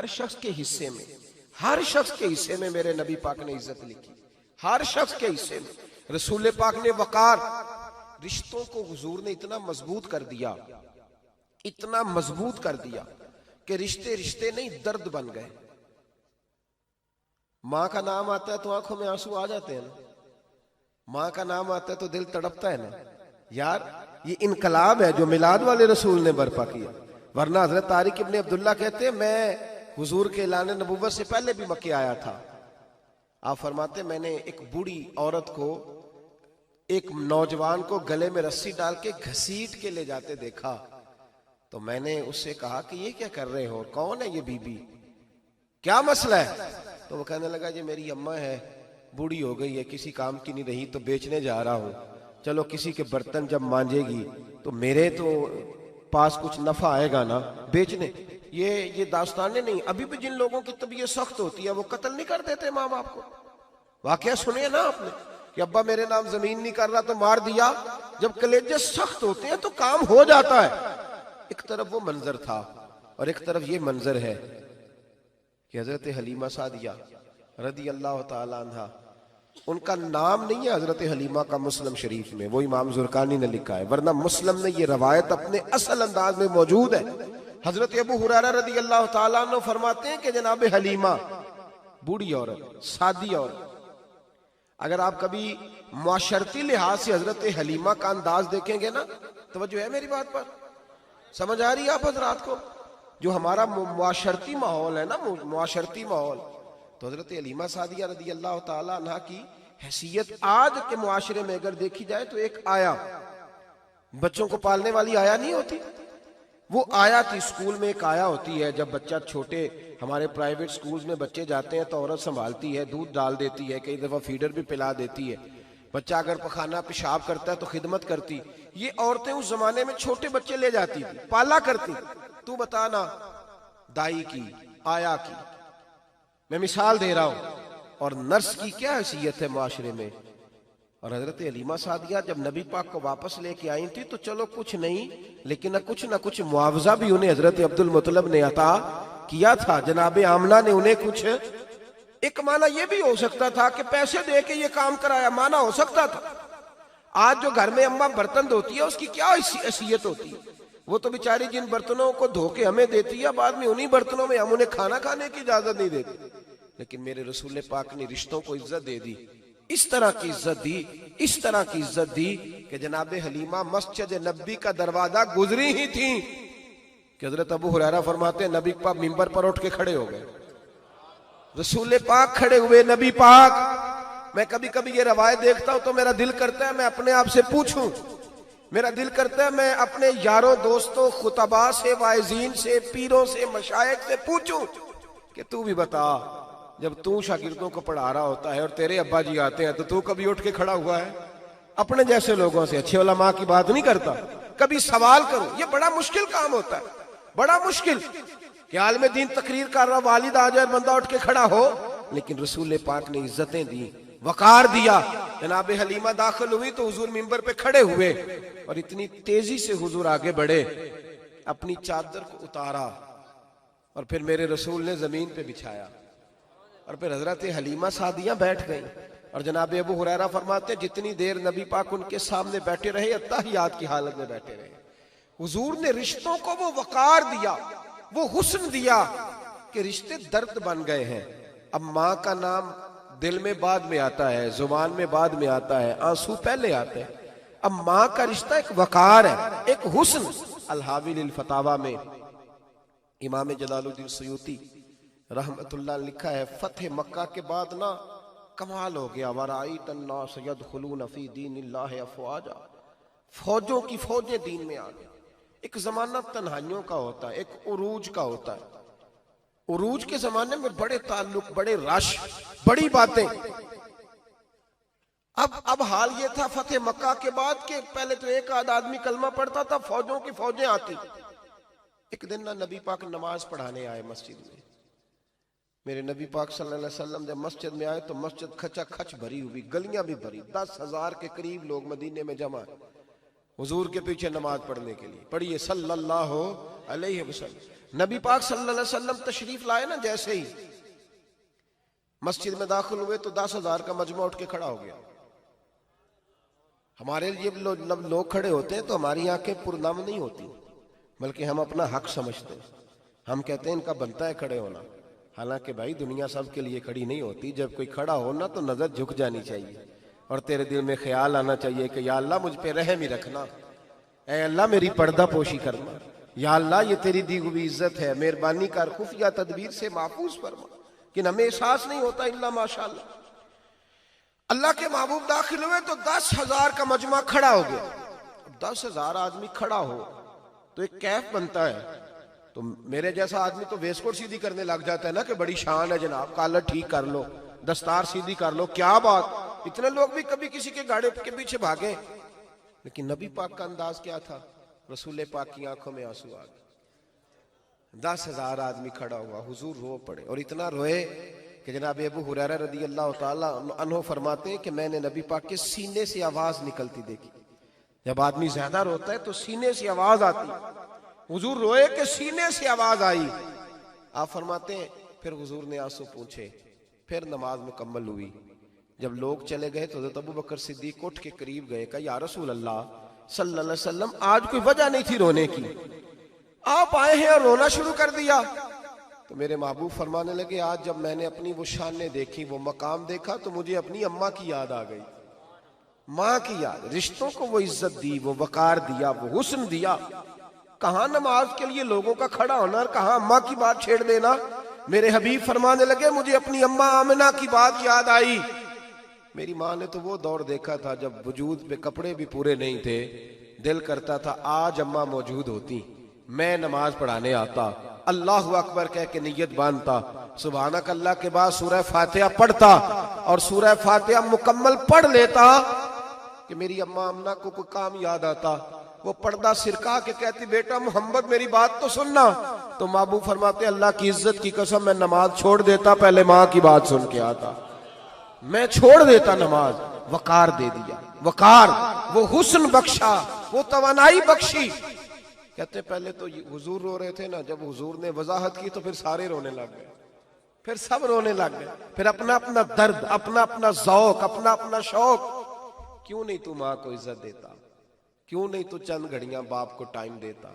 हर शख्स के हिस्से में, हर शख्स के हिस्से में मेरे नबी पाक ने इज्जत लिखी, हर शख्स के हिस्से में। रसूल पाक ने वकार, रिश्तों को हुजूर ने इतना मजबूत कर दिया, इतना मजबूत कर दिया कि रिश्ते रिश्ते नहीं दर्द बन गए। माँ का नाम आता है तो आंखों में आंसू आ जाते हैं ना, माँ का नाम आता है तो दिल तड़पता है ना यार। ये इनकलाब है जो मिलाद वाले रसूल ने बर्पा किया। वरना हजरत तारिक इब्ने अब्दुल्ला कहते हैं मैं हुजूर के ऐलान नबुव्वत से पहले भी मक्के आया था। आप फरमाते मैंने एक बूढ़ी औरत को, एक नौजवान को गले में रस्सी डाल के घसीट के ले जाते देखा, तो मैंने उससे कहा कि ये क्या कर रहे हो, कौन है ये बीबी, क्या मसला है? तो वो कहने लगा जी मेरी अम्मा है, बूढ़ी हो गई है, किसी काम की नहीं रही, तो बेचने जा रहा हूँ। चलो किसी के बर्तन जब मांजेगी तो मेरे तो पास कुछ नफा आएगा ना बेचने। ये दास्तानें नहीं। अभी भी जिन लोगों की तबीयत सख्त होती है वो कत्ल नहीं कर देते माँ बाप को। वाकया सुनिए ना आपने कि अब्बा मेरे नाम जमीन नहीं कर रहा तो मार दिया। जब कलेजे सख्त होते हैं तो काम हो जाता है। एक तरफ वो मंजर था और एक तरफ ये मंजर है कि हजरत हलीमा सादिया रदी अल्लाह ताला अन्हा, उनका नाम नहीं है हजरत हलीमा का मुस्लिम शरीफ में, वो इमाम जुरकानी ने लिखा है, वरना मुस्लिम में ये रवायत अपने असल अंदाज में मौजूद है। हजरत अबू हुरैरा रदी अल्लाह ताला अन्हु फरमाते हैं कि जनाब हलीमा बूढ़ी औरत, सादी औरत। अगर आप कभी मुआशरती लिहाज से हजरत हलीमा का अंदाज देखेंगे ना, तवज्जो है मेरी बात पर, समझ आ रही है आप हजरात को? जो हमारा मुआशरती माहौल है ना, मुआशरती माहौल, तो हजरत हलीमा सादिया रदी अल्लाह ताला अन्हा की हैसियत आज के मुआशरे में अगर देखी जाए तो एक आया, बच्चों को पालने वाली आया नहीं होती, वो आया थी। स्कूल में एक आया होती है, जब बच्चा छोटे हमारे प्राइवेट स्कूल्स में बच्चे जाते हैं तो औरत संभालती है, दूध डाल देती है, कई दफा फीडर भी पिला देती है। बच्चा अगर पखाना पेशाब करता है तो खिदमत करती। ये औरतें उस जमाने में छोटे बच्चे ले जाती थी, पाला करती। तू बताना दाई की, आया की, मैं मिसाल दे रहा हूं। और नर्स की क्या हैसियत है माशरे में। और हजरत हलीमा सादिया जब नबी पाक को वापस लेके आई थी तो चलो कुछ नहीं, लेकिन ना कुछ मुआवजा भी उन्हें हजरत अब्दुल मुत्तलिब ने अता किया था। जनाब आमना ने उन्हें कुछ, एक माना यह भी हो सकता था कि पैसे दे के ये काम कराया, माना हो सकता था। आज जो घर में अम्मा बर्तन धोती है उसकी क्या हैसियत होती है? वो तो बेचारी जिन बर्तनों को धो के हमें देती है, बाद में उन्हीं बर्तनों में हम उन्हें खाना खाने की इजाजत नहीं देते। लेकिन मेरे रसूल पाक ने रिश्तों को इज्जत दे दी, इस तरह की इज्जत दी, इस तरह की इज्जत दी कि जनाब हलीमा मस्जिद नबी का दरवाजा गुजरी ही थी कि हजरत अबू हुरैरा फरमाते हैं नबी पाक मिंबर पर उठ के खड़े हो गए। रसूल पाक खड़े हुए, नबी पाक। मैं कभी कभी ये रवायत देखता हूं तो मेरा दिल करता है मैं अपने आप से पूछूं, मेरा दिल करता है मैं अपने यारों दोस्तों खुतबा से, वाइजीन से, पीरों से, मशाइख से पूछूं कि तू भी बता, जब तू शागिर्दों को पढ़ा रहा होता है और तेरे अब्बा जी आते हैं तो तू कभी उठ के खड़ा हुआ है? अपने जैसे लोगों से, अच्छे उलमा की बात नहीं करता, कभी सवाल करो। ये बड़ा मुश्किल काम होता है, बड़ा मुश्किल कि आलिम दीन तकरीर कर रहा, वालिद आ जाए, बंदा उठ के खड़ा हो। लेकिन रसूल पाक ने इज्जतें दी, वकार दिया। जनाब हलीमा दाखिल हुई तो हुजूर मिंबर पे खड़े हुए और इतनी तेजी से हुजूर आगे बढ़े, अपनी चादर को उतारा और फिर मेरे रसूल ने जमीन पे बिछाया और फिर हजरत हलीमा सादिया बैठ गई। और जनाब अबू हुरैरा फरमाते जितनी देर नबी पाक उनके सामने बैठे रहे, अत्तहियात की हालत में बैठे रहे। हुजूर ने रिश्तों को वो वकार दिया, वो हुस्न दिया कि रिश्ते दर्द बन गए हैं। अब माँ का नाम दिल में बाद में आता है, जुबान में बाद में आता है, आंसू पहले आते हैं। अब माँ का रिश्ता एक वकार है, एक हुस्न। अल-हावी लिल फतावा में इमाम जलालुद्दीन सयूती रहमतुल्लाह लिखा है, फतेह मक्का के बाद ना कमाल हो गया, वराईत अन्नास यदखुलून फी दीनिल्लाहि अफवाजा, फौजों की फौजें दीन में आ गई। एक जमाना तन्हाइयों का होता है, एक उरूज का होता है। उरूज के जमाने में बड़े ताल्लुक, बड़े रश, बड़ी बातें। अब हाल ये था फतेह मक्का के बाद के पहले तो एक आध आदमी कलमा पढ़ता था, फौजों की फौजें आती। एक दिन ना नबी पाक नमाज पढ़ाने आए मस्जिद में। मेरे नबी पाक सल्लल्लाहु अलैहि वसल्लम जब मस्जिद में आए तो मस्जिद खचा खच भरी हुई, गलियां भी भरी, 10,000 के करीब लोग मदीने में जमा। हुजूर के पीछे नमाज पढ़ने के लिए। पढ़िए सल्लल्लाहु अलैहि वसल्लम। नबी पाक सल्लल्लाहु अलैहि वसल्लम तशरीफ लाए ना, जैसे ही मस्जिद में दाखिल हुए तो 10,000 का मजमा उठ के खड़ा हो गया। हमारे लिए लोग खड़े होते हैं तो हमारी आंखें पुरनम नहीं होती, बल्कि हम अपना हक समझते हैं। हम कहते हैं इनका बनता है खड़े होना। हालांकि भाई दुनिया सब के लिए खड़ी नहीं होती। जब कोई खड़ा हो ना तो नजर झुक जानी चाहिए और तेरे दिल में ख्याल आना चाहिए कि या अल्लाह मुझ पे रहम ही रखना, ऐ अल्लाह मेरी पर्दा पोशी करना, या अल्लाह ये तेरी दी हुई इज्जत है, मेहरबानी कर, खुफिया तदबीर से महफूज फरमा। कि हमें एहसास नहीं होता इल्ला माशाअल्लाह। अल्लाह के महबूब दाखिल हुए तो 10,000 का मजमा खड़ा हो गया। 10,000 आदमी खड़ा हो तो एक कैफ बनता है। तो मेरे जैसा आदमी तो वेस्टकोट सीधी करने लग जाता है ना कि बड़ी शान है जनाब, कॉलर ठीक कर लो, दस्तार सीधी कर लो, क्या बात। इतने लोग भी कभी किसी के गाड़े के पीछे भागे, लेकिन नबी पाक का अंदाज क्या था? रसूल पाक की आंखों में आंसू आ गए। 10,000 आदमी खड़ा हुआ, हुजूर रो पड़े और इतना रोए कि जनाब अबू हुरैरा रदी अल्लाह ताला अन्हु फरमाते हैं कि मैंने नबी पाक के सीने से आवाज निकलती देखी। जब आदमी ज्यादा रोता है तो सीने से आवाज आती। हुजूर रोए कि सीने से आवाज आई। आप फरमाते हैं फिर हुजूर ने आंसू पूछे, फिर नमाज मुकम्मल हुई। जब लोग चले गए तो हज़रत अबू बकर सिद्दीक उठ के करीब गए, कहा या रसूल अल्लाह सल्लल्लाहु अलैहि वसल्लम, आज कोई वजह नहीं थी रोने की, आप आए हैं और रोना शुरू कर दिया। तो मेरे महबूब फरमाने लगे, आज जब मैंने अपनी वो शानें देखी, वो मकाम देखा, तो मुझे अपनी अम्मा की याद आ गई, माँ की याद। रिश्तों को वो इज्जत दी, वो वकार दिया, वो हुस्न दिया। कहाँ नमाज के लिए लोगों का खड़ा होना और कहाँ अम्मा की बात छेड़ देना। मेरे हबीब फरमाने लगे, मुझे अपनी अम्मा आमिना की बात याद आई। मेरी माँ ने तो वो दौर देखा था जब वजूद पे कपड़े भी पूरे नहीं थे, दिल करता था आज अम्मा मौजूद होती, मैं नमाज पढ़ाने आता, अल्लाह अकबर कह के नियत बांधता, सुभानक अल्लाह के बाद सूरह फातिहा पढ़ता और सूरह फातिहा मुकम्मल पढ़ लेता कि मेरी अम्मा अम्ना को कोई काम याद आता। वो पर्दा सिरका के कहती, बेटा मोहम्मद मेरी बात तो सुनना। तो महबूब फरमाते, अल्लाह की इज्जत की कसम मैं नमाज छोड़ देता, पहले माँ की बात सुन के आता, मैं छोड़ देता नमाज। वकार दे दिया, वकार, वो हुस्न बख्शा, वो तवानाई बख्शी। कहते पहले तो हुजूर रो रहे थे ना, जब हुजूर ने वजाहत की तो फिर सारे रोने लग गए, फिर सब रोने लग गए। फिर अपना अपना दर्द, अपना अपना ज़ौक, अपना अपना शौक। क्यों नहीं तू माँ को इज्जत देता? क्यों नहीं तू चंद घड़ियां बाप को टाइम देता?